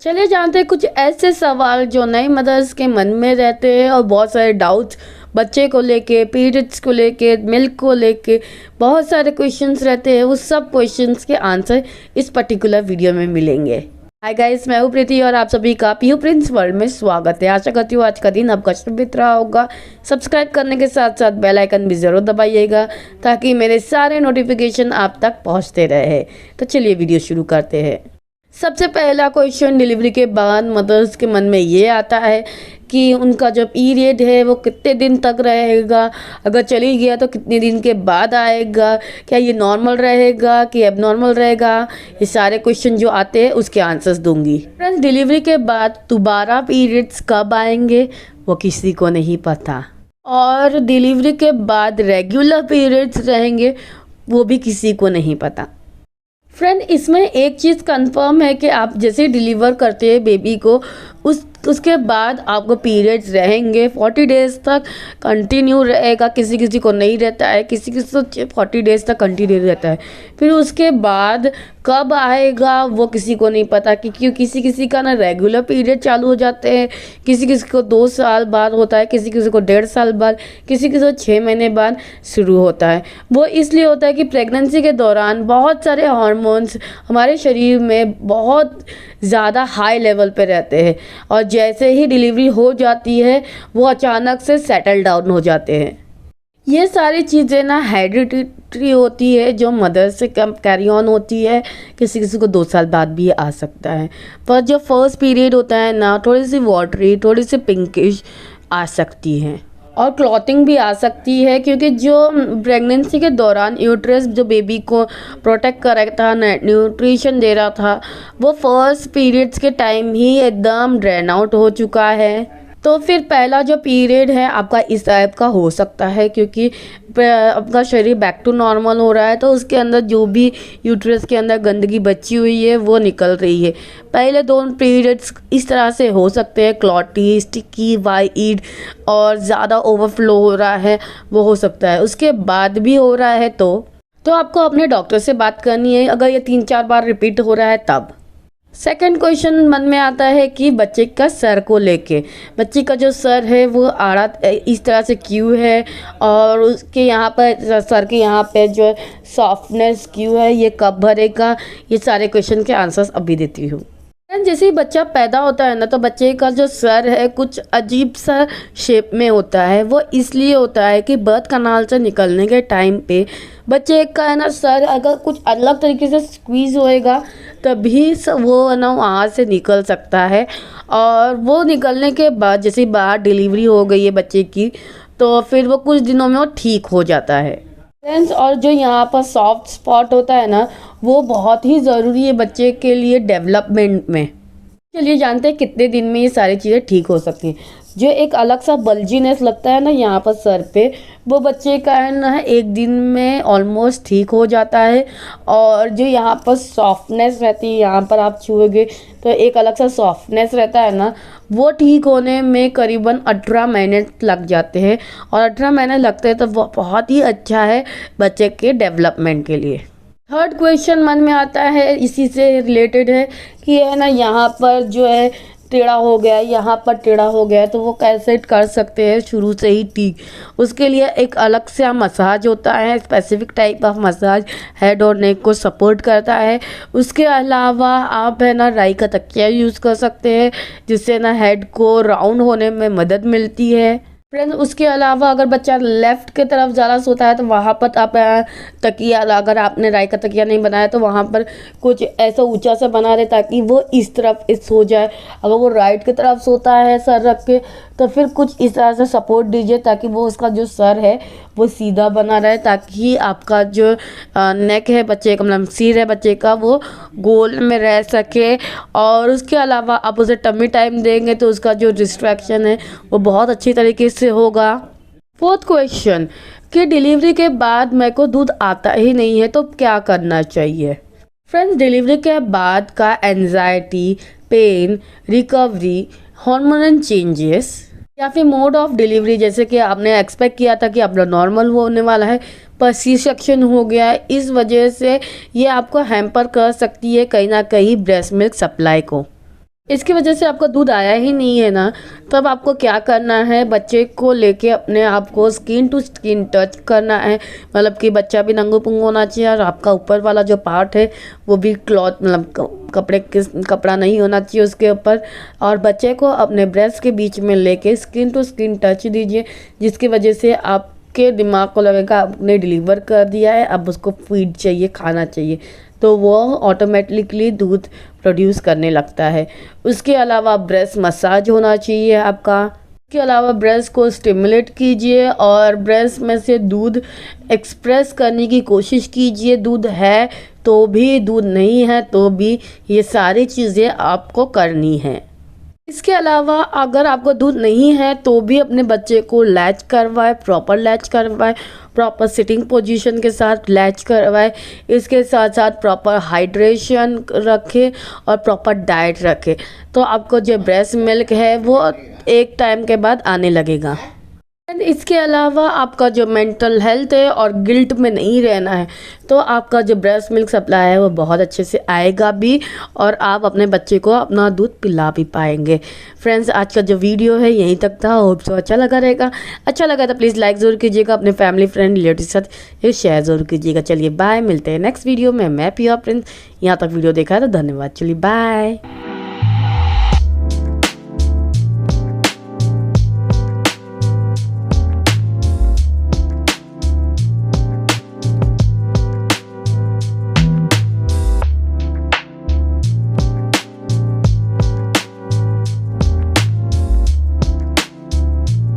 चलिए जानते हैं कुछ ऐसे सवाल जो नई मदर्स के मन में रहते हैं और बहुत सारे डाउट्स बच्चे को लेके, पीरियड्स को लेके, मिल्क को लेके बहुत सारे क्वेश्चंस रहते हैं। उस सब क्वेश्चंस के आंसर इस पर्टिकुलर वीडियो में मिलेंगे। हाय गाइस, मैं हूँ प्रीति और आप सभी का पीयू प्रिंस वर्ल्ड में स्वागत है। आशा करती हूँ आज का दिन आपका शुभ बीत रहा होगा। सब्सक्राइब करने के साथ साथ बेल आइकन भी ज़रूर दबाइएगा ताकि मेरे सारे नोटिफिकेशन आप तक पहुँचते रहे। तो चलिए वीडियो शुरू करते हैं। सबसे पहला क्वेश्चन, डिलीवरी के बाद मदर्स के मन में ये आता है कि उनका जो पीरियड है वो कितने दिन तक रहेगा, अगर चली गया तो कितने दिन के बाद आएगा, क्या ये नॉर्मल रहेगा कि एबनॉर्मल रहेगा। ये सारे क्वेश्चन जो आते हैं उसके आंसर्स दूंगी। फ्रेंड्स, डिलीवरी के बाद दोबारा पीरियड्स कब आएंगे वो किसी को नहीं पता, और डिलीवरी के बाद रेगुलर पीरियड्स रहेंगे वो भी किसी को नहीं पता। फ्रेंड, इसमें एक चीज़ कंफर्म है कि आप जैसे डिलीवर करते हैं बेबी को उसके बाद आपको पीरियड्स रहेंगे 40 डेज़ तक कंटिन्यू रहेगा। किसी किसी को नहीं रहता है, किसी किसी को 40 डेज़ तक कंटिन्यू रहता है। फिर उसके बाद कब आएगा वो किसी को नहीं पता, क्योंकि किसी किसी का ना रेगुलर पीरियड चालू हो जाते हैं, किसी किसी को 2 साल बाद होता है, किसी किसी को 1.5 साल बाद, किसी किसी को 6 महीने बाद शुरू होता है। वो इसलिए होता है कि प्रेगनेंसी के दौरान बहुत सारे हार्मोन्स हमारे शरीर में बहुत ज़्यादा हाई लेवल पे रहते हैं और जैसे ही डिलीवरी हो जाती है वो अचानक से सेटल डाउन हो जाते हैं। ये सारी चीज़ें ना हेरिडिटरी होती है, जो मदर से कम कैरी ऑन होती है। किसी किसी को 2 साल बाद भी आ सकता है। पर जो फर्स्ट पीरियड होता है ना, थोड़ी सी वाटरी, थोड़ी सी पिंकिश आ सकती है और क्लॉथिंग भी आ सकती है, क्योंकि जो प्रेगनेंसी के दौरान यूट्रस जो बेबी को प्रोटेक्ट कर रहा था, न्यूट्रिशन दे रहा था, वो फर्स्ट पीरियड्स के टाइम ही एकदम ड्रेन आउट हो चुका है। तो फिर पहला जो पीरियड है आपका इस टाइप का हो सकता है, क्योंकि आपका शरीर बैक टू नॉर्मल हो रहा है, तो उसके अंदर जो भी यूट्रस के अंदर गंदगी बची हुई है वो निकल रही है। पहले 2 पीरियड्स इस तरह से हो सकते हैं, क्लॉटी, स्टिकी, वाइड और ज़्यादा ओवरफ्लो हो रहा है वो हो सकता है। उसके बाद भी हो रहा है तो आपको अपने डॉक्टर से बात करनी है, अगर ये 3-4 बार रिपीट हो रहा है तब। सेकंड क्वेश्चन मन में आता है कि बच्चे का सर को लेके, बच्चे का जो सर है वो आड़ा इस तरह से क्यों है, और उसके यहाँ पर सर के यहाँ पे जो सॉफ्टनेस क्यों है, ये कब भरेगा। ये सारे क्वेश्चन के आंसर्स अभी देती हूँ। जैसे ही बच्चा पैदा होता है ना, तो बच्चे का जो सर है कुछ अजीब सा शेप में होता है। वो इसलिए होता है कि बर्थ कनाल से निकलने के टाइम पे बच्चे का है ना सर अगर कुछ अलग तरीके से स्क्वीज़ होएगा तभी वो है ना वहाँ से निकल सकता है। और वो निकलने के बाद जैसे बाहर डिलीवरी हो गई है बच्चे की, तो फिर वो कुछ दिनों में वो ठीक हो जाता है। फ्रेंड्स, और जो यहाँ पर सॉफ्ट स्पॉट होता है ना, वो बहुत ही ज़रूरी है बच्चे के लिए डेवलपमेंट में। चलिए जानते हैं कितने दिन में ये सारी चीज़ें ठीक हो सकती हैं। जो एक अलग सा बल्जीनेस लगता है ना यहाँ पर सर पे, वो बच्चे का है ना 1 दिन में ऑलमोस्ट ठीक हो जाता है। और जो यहाँ पर सॉफ्टनेस रहती है, यहाँ पर आप छुओगे तो एक अलग सा सॉफ्टनेस रहता है ना, वो ठीक होने में करीबन 18 महीने लग जाते हैं। और 18 महीने लगते हैं तो वो बहुत ही अच्छा है बच्चे के डेवलपमेंट के लिए। थर्ड क्वेश्चन मन में आता है, इसी से रिलेटेड है कि है ना यहाँ पर जो है टेढ़ा हो गया, यहाँ पर टेढ़ा हो गया, तो वो कैसे कर सकते हैं शुरू से ही ठीक। उसके लिए एक अलग से मसाज होता है, specific type of massage head और नेक को सपोर्ट करता है। उसके अलावा आप है ना राई का तकिया यूज़ कर सकते हैं, जिससे ना हेड को राउंड होने में मदद मिलती है। फ्रेंड्स, उसके अलावा अगर बच्चा लेफ़्ट की तरफ ज़्यादा सोता है तो वहाँ पर आप तकिया, अगर आपने राई का तकिया नहीं बनाया तो वहाँ पर कुछ ऐसा ऊंचा सा बना दे ताकि वो इस तरफ सो जाए। अगर वो राइट की तरफ सोता है सर रख के, तो फिर कुछ इस तरह से सपोर्ट दीजिए ताकि वो उसका जो सर है वो सीधा बना रहे, ताकि आपका जो नेक है बच्चे का, मतलब सिर है बच्चे का, वो गोल में रह सके। और उसके अलावा आप उसे टमी टाइम देंगे तो उसका जो डिस्ट्रैक्शन है वो बहुत अच्छी तरीके से होगा। फोर्थ क्वेश्चन कि डिलीवरी के बाद मेरे को दूध आता ही नहीं है तो क्या करना चाहिए। फ्रेंड्स, डिलीवरी के बाद का anxiety, pain, recovery, hormonal changes या फिर मोड ऑफ डिलीवरी, जैसे कि आपने एक्सपेक्ट किया था कि अपना नॉर्मल होने वाला है पर सी सेक्शन हो गया है, इस वजह से ये आपको हैम्पर कर सकती है कहीं ना कहीं ब्रेस्ट मिल्क सप्लाई को। इसकी वजह से आपका दूध आया ही नहीं है ना, तब आपको क्या करना है, बच्चे को लेके अपने आप को स्किन टू स्किन टच करना है। मतलब कि बच्चा भी नंगो पुंगो होना चाहिए और आपका ऊपर वाला जो पार्ट है वो भी क्लॉथ मतलब कपड़ा नहीं होना चाहिए उसके ऊपर। और बच्चे को अपने ब्रेस्ट के बीच में लेके स्किन टू स्किन टच दीजिए, जिसकी वजह से आपके दिमाग को लगेगा आपने डिलीवर कर दिया है, अब उसको फीड चाहिए, खाना चाहिए, तो वो ऑटोमेटिकली दूध प्रोड्यूस करने लगता है। उसके अलावा ब्रेस्ट मसाज होना चाहिए आपका। इसके अलावा ब्रेस्ट को स्टिमुलेट कीजिए और ब्रेस्ट में से दूध एक्सप्रेस करने की कोशिश कीजिए। दूध है तो भी, दूध नहीं है तो भी, ये सारी चीज़ें आपको करनी है। इसके अलावा अगर आपको दूध नहीं है तो भी अपने बच्चे को लैच करवाए, प्रॉपर लैच करवाए, प्रॉपर सिटिंग पोजीशन के साथ लैच करवाए। इसके साथ साथ प्रॉपर हाइड्रेशन रखे और प्रॉपर डाइट रखे, तो आपको जो ब्रेस्ट मिल्क है वो एक टाइम के बाद आने लगेगा। एंड इसके अलावा आपका जो मेंटल हेल्थ है और गिल्ट में नहीं रहना है, तो आपका जो ब्रेस्ट मिल्क सप्लाई है वो बहुत अच्छे से आएगा भी और आप अपने बच्चे को अपना दूध पिला भी पाएंगे। फ्रेंड्स, आज का जो वीडियो है यहीं तक था। होप सो अच्छा लगा रहेगा। अच्छा लगा तो प्लीज़ लाइक ज़रूर कीजिएगा, अपने फैमिली फ्रेंड रिलेटिव के साथ ये शेयर ज़रूर कीजिएगा। चलिए बाय, मिलते हैं नेक्स्ट वीडियो में। मैं पिया प्रिंस। यहाँ तक वीडियो देखा है तो धन्यवाद। चलिए बाय।